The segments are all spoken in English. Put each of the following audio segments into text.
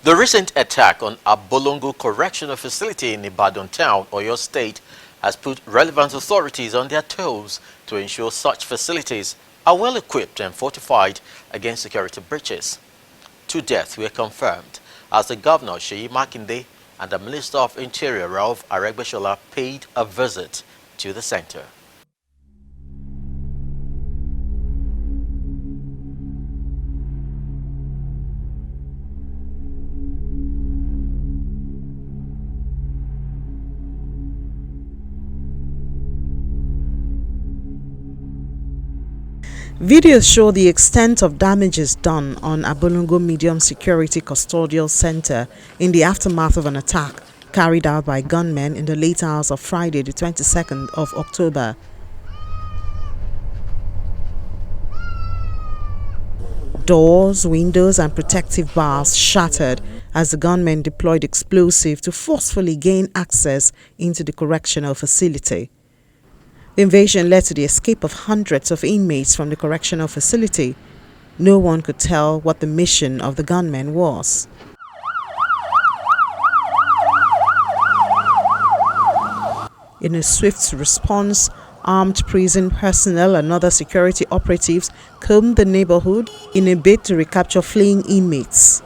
The recent attack on Abolongo Correctional Facility in Ibadan town, Oyo State, has put relevant authorities on their toes to ensure such facilities are well equipped and fortified against security breaches. 2 deaths were confirmed as the Governor Makinde and the Minister of Interior Aregbesola paid a visit to the center. Videos show the extent of damages done on Abolongo Medium Security Custodial Center in the aftermath of an attack carried out by gunmen in the late hours of Friday, the 22nd of October. Doors, windows and protective bars shattered as the gunmen deployed explosives to forcefully gain access into the correctional facility. The invasion led to the escape of hundreds of inmates from the correctional facility. No one could tell what the mission of the gunmen was. In a swift response, armed prison personnel and other security operatives combed the neighborhood in a bid to recapture fleeing inmates.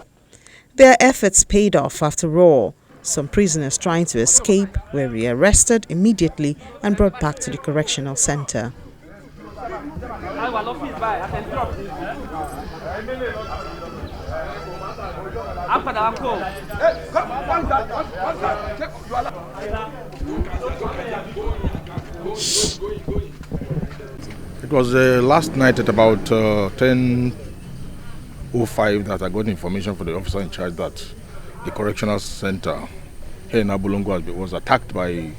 Their efforts paid off after all. Some prisoners trying to escape were rearrested immediately and brought back to the correctional center. It was last night at about 10:05 that I got information from the officer in charge that the correctional center here in Abolongo was attacked by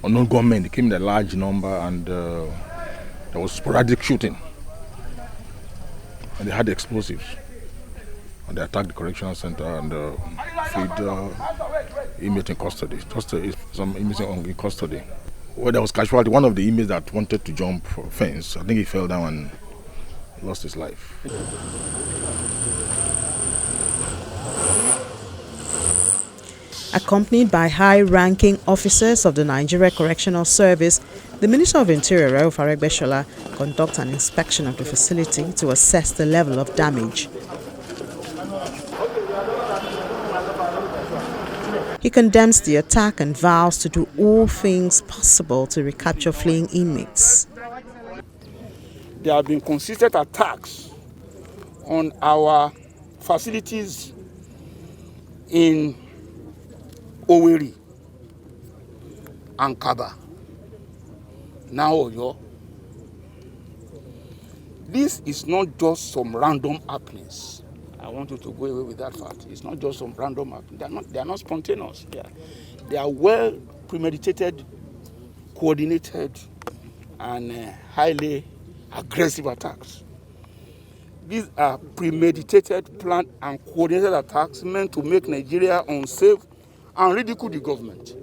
unknown gunmen. They came in a large number and there was sporadic shooting. And they had explosives. And they attacked the correctional center and freed inmates in custody. Some inmates in custody. Well, there was casualty. One of the inmates that wanted to jump a fence, I think he fell down and lost his life. Accompanied by high-ranking officers of the Nigeria Correctional Service, the Minister of Interior, Aregbesola, conducted an inspection of the facility to assess the level of damage. He condemns the attack and vows to do all things possible to recapture fleeing inmates. There have been consistent attacks on our facilities in Owerri and Kaba, now Oyo. This is not just some random happenings. I want you to go away with that fact. It's not just some random happenings. They are not spontaneous. They are well premeditated, coordinated, and highly aggressive attacks. These are premeditated, planned, and coordinated attacks meant to make Nigeria unsafe and ridicule the government.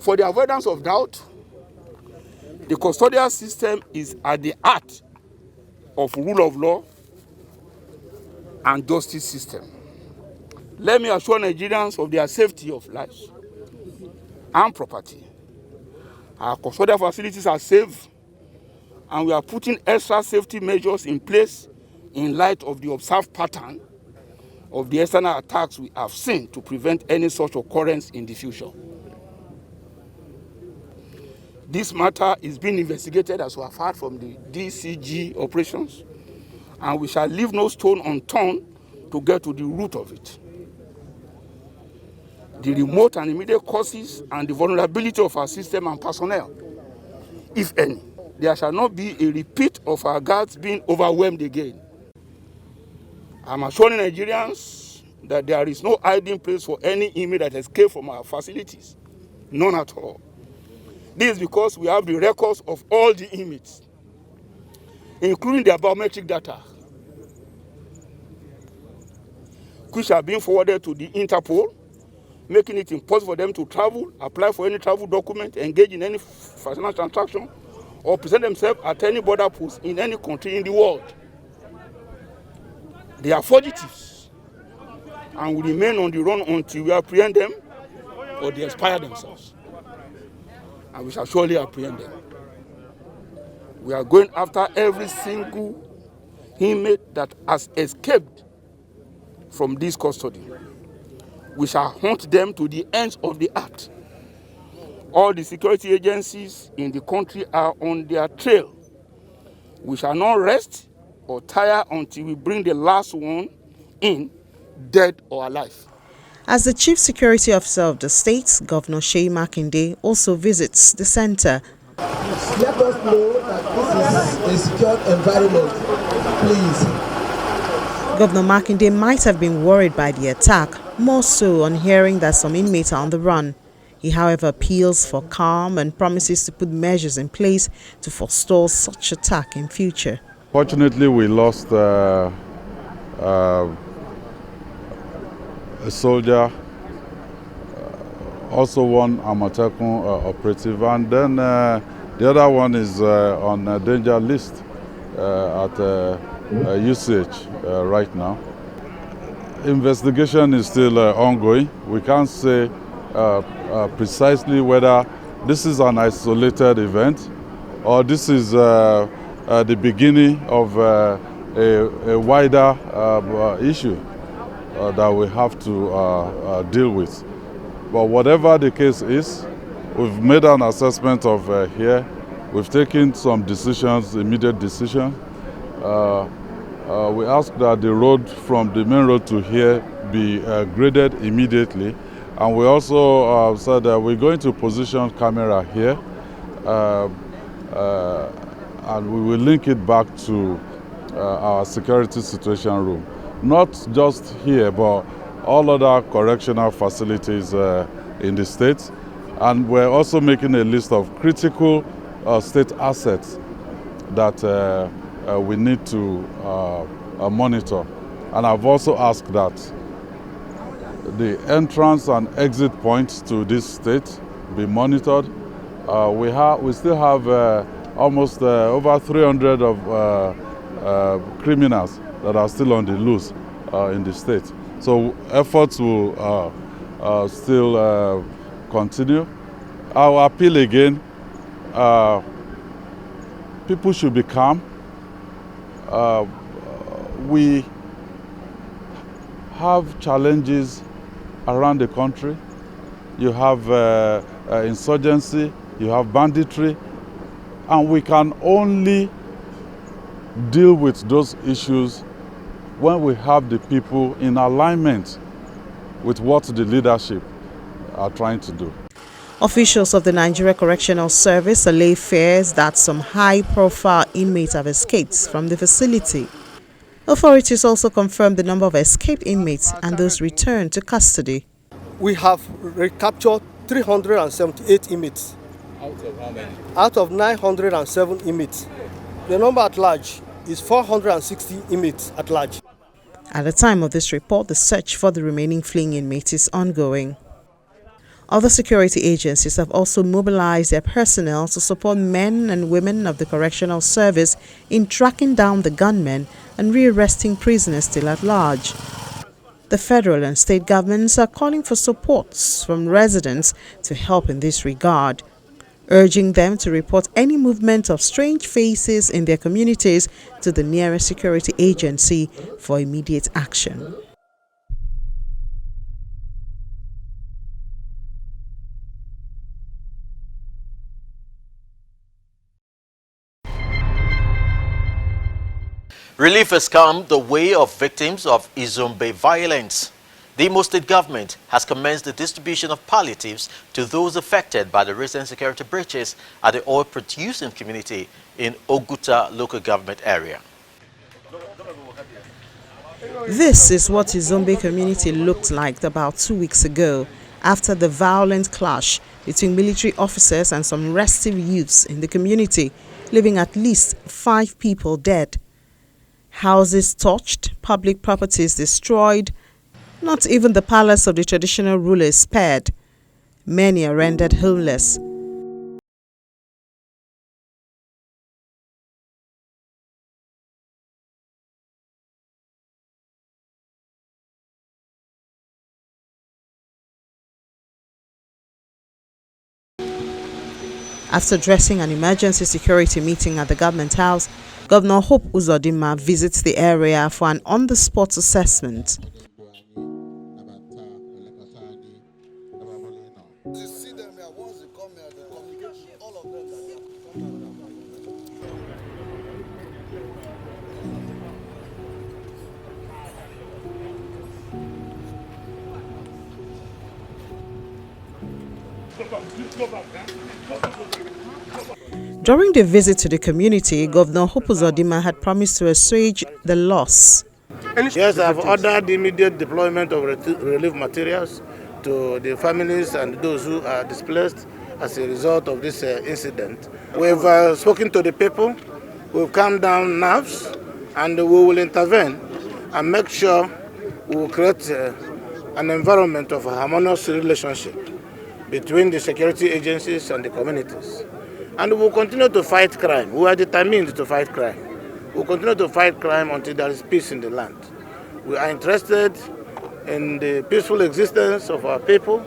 For the avoidance of doubt, the custodial system is at the heart of rule of law and justice system. Let me assure Nigerians of their safety of lives and property. Our custodial facilities are safe, and we are putting extra safety measures in place in light of the observed pattern of the external attacks we have seen to prevent any such occurrence in the future. This matter is being investigated as we have heard from the DCG operations, and we shall leave no stone unturned to get to the root of it. The remote and immediate causes and the vulnerability of our system and personnel, if any. There shall not be a repeat of our guards being overwhelmed again. I'm assuring Nigerians that there is no hiding place for any inmate that escaped from our facilities. None at all. This is because we have the records of all the inmates, including their biometric data, which are being forwarded to the Interpol, making it impossible for them to travel, apply for any travel document, engage in any financial transaction, or present themselves at any border post in any country in the world. They are fugitives. and will remain on the run until we apprehend them or they expire themselves. And we shall surely apprehend them. We are going after every single inmate that has escaped from this custody. We shall hunt them to the ends of the earth. All the security agencies in the country are on their trail. We shall not rest or tire until we bring the last one in, dead or alive. As the Chief Security Officer of the state, Governor Makinde also visits the center. Let us know that this is a secure environment, please. Governor Makinde might have been worried by the attack, more so on hearing that some inmates are on the run. He, however, appeals for calm and promises to put measures in place to forestall such attack in future. Fortunately, we lost a soldier, also one Amatekun operative, and then the other one is on a danger list at UCH right now. Investigation is still ongoing. We can't say precisely whether this is an isolated event or this is the beginning of a wider issue that we have to deal with. But whatever the case is, we've made an assessment of here. We've taken some decisions, immediate decisions. We ask that the road from the main road to here be graded immediately. And we also said that we're going to position camera here and we will link it back to our security situation room. Not just here, but all other correctional facilities in the state. And we're also making a list of critical state assets that we need to monitor. And I've also asked that the entrance and exit points to this state be monitored. We still have almost over 300 of criminals that are still on the loose in the state. So efforts will still continue. Our appeal again, people should be calm. We have challenges around the country. You have insurgency, you have banditry, and we can only deal with those issues when we have the people in alignment with what the leadership are trying to do. Officials of the Nigeria Correctional Service allay fears that some high-profile inmates have escaped from the facility. Authorities also confirmed the number of escaped inmates and those returned to custody. We have recaptured 378 inmates. Out of how many? Out of 907 inmates. The number at large is 460 inmates at large. At the time of this report, the search for the remaining fleeing inmates is ongoing. Other security agencies have also mobilized their personnel to support men and women of the Correctional Service in tracking down the gunmen and rearresting prisoners still at large. The federal and state governments are calling for supports from residents to help in this regard, urging them to report any movement of strange faces in their communities to the nearest security agency for immediate action. Relief has come the way of victims of Izumbe violence. The Imo State government has commenced the distribution of palliatives to those affected by the recent security breaches at the oil-producing community in Oguta local government area. This is what Izumbe community looked like about 2 weeks ago after the violent clash between military officers and some restive youths in the community, leaving at least 5 people dead. Houses torched, public properties destroyed. Not even the palace of the traditional ruler is spared. Many are rendered homeless. After addressing an emergency security meeting at the government house, Governor Hope Uzodinma visits the area for an on-the-spot assessment. During the visit to the community, Governor Hope Uzodinma had promised to assuage the loss. Yes, I've ordered immediate deployment of relief materials to the families and those who are displaced as a result of this incident. We've spoken to the people, we've calmed down nerves, and we will intervene and make sure we will create an environment of a harmonious relationship between the security agencies and the communities. And we will continue to fight crime. We are determined to fight crime. We will continue to fight crime until there is peace in the land. We are interested in the peaceful existence of our people.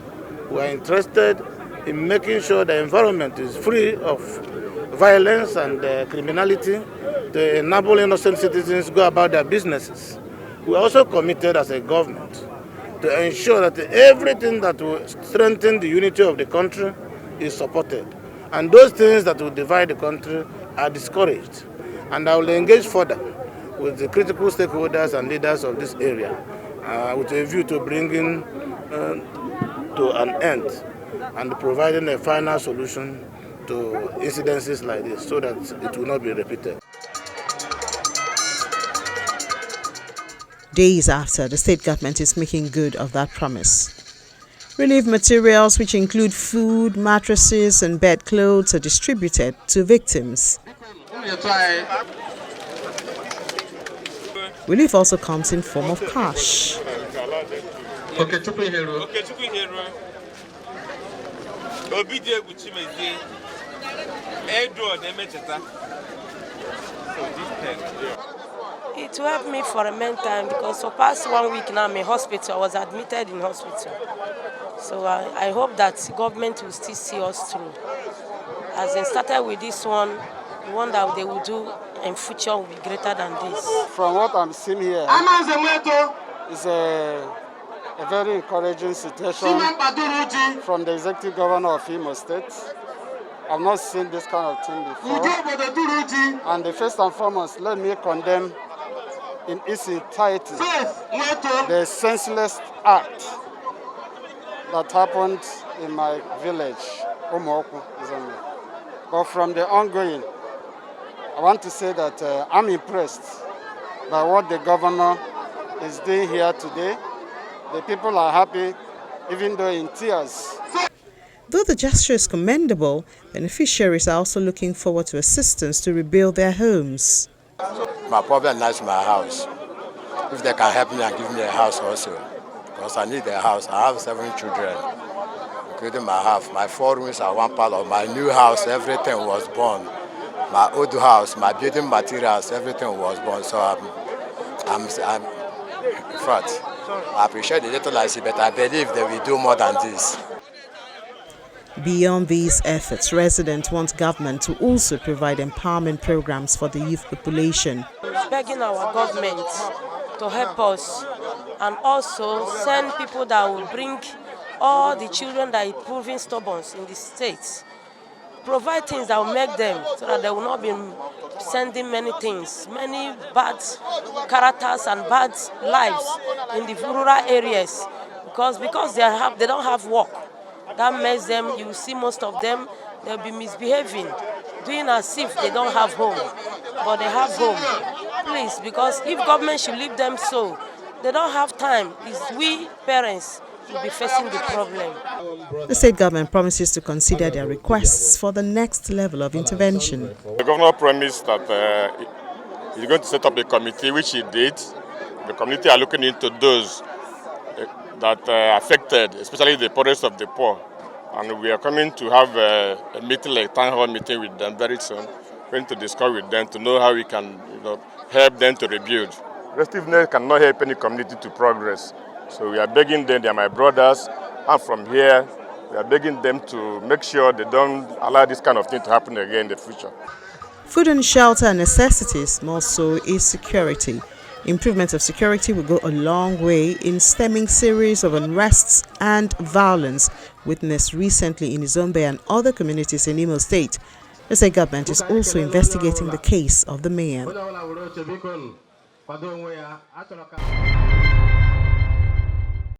We are interested in making sure the environment is free of violence and criminality to enable innocent citizens go about their businesses. We are also committed as a government to ensure that everything that will strengthen the unity of the country is supported. And those things that will divide the country are discouraged. And I will engage further with the critical stakeholders and leaders of this area with a view to bringing to an end and providing a final solution to incidences like this so that it will not be repeated. Days after, the state government is making good of that promise. Relief materials, which include food, mattresses and bedclothes, are distributed to victims. Relief also comes in form of cash. It helped me for a main time because for past 1 week now I'm in hospital. I was admitted in hospital. So I hope that government will still see us through. As they started with this one, the one that they will do in future will be greater than this. From what I'm seeing here, it's a very encouraging situation from the executive governor of Imo State. I've not seen this kind of thing before. And first and foremost, let me condemn in its entirety the senseless act that happened in my village, Omoku. But from the ongoing, I want to say that I'm impressed by what the governor is doing here today. The people are happy, even though in tears. Though the gesture is commendable, beneficiaries are also looking forward to assistance to rebuild their homes. My problem now is my house. If they can help me and give me a house also, because I need a house. I have 7 children, including my half. My 4 rooms are 1 parlor. My new house, everything was born. My old house, my building materials, everything was born. So I'm in fact, I appreciate the little I see, but I believe they will do more than this. Beyond these efforts, residents want government to also provide empowerment programs for the youth population. Begging our government to help us and also send people that will bring all the children that are proving stubborn in the states. Provide things that will make them so that they will not be sending many things, many bad characters and bad lives in the rural areas because they don't have work. That makes them, you see most of them, they'll be misbehaving, doing as if they don't have home, but they have home. Please, because if government should leave them so, they don't have time. It's we parents will be facing the problem. The state government promises to consider their requests for the next level of intervention. The governor promised that he's going to set up a committee, which he did. The committee are looking into those that are affected, especially the poorest of the poor. And we are coming to have a meeting, like a town hall meeting with them very soon. We're going to discuss with them to know how we can help them to rebuild. Restiveness cannot help any community to progress. So we are begging them, they are my brothers. I'm from here. We are begging them to make sure they don't allow this kind of thing to happen again in the future. Food and shelter are necessities, more so is security. Improvement of security will go a long way in stemming series of unrests and violence witnessed recently in Izombe and other communities in Imo State. The state government is also investigating the case of the man.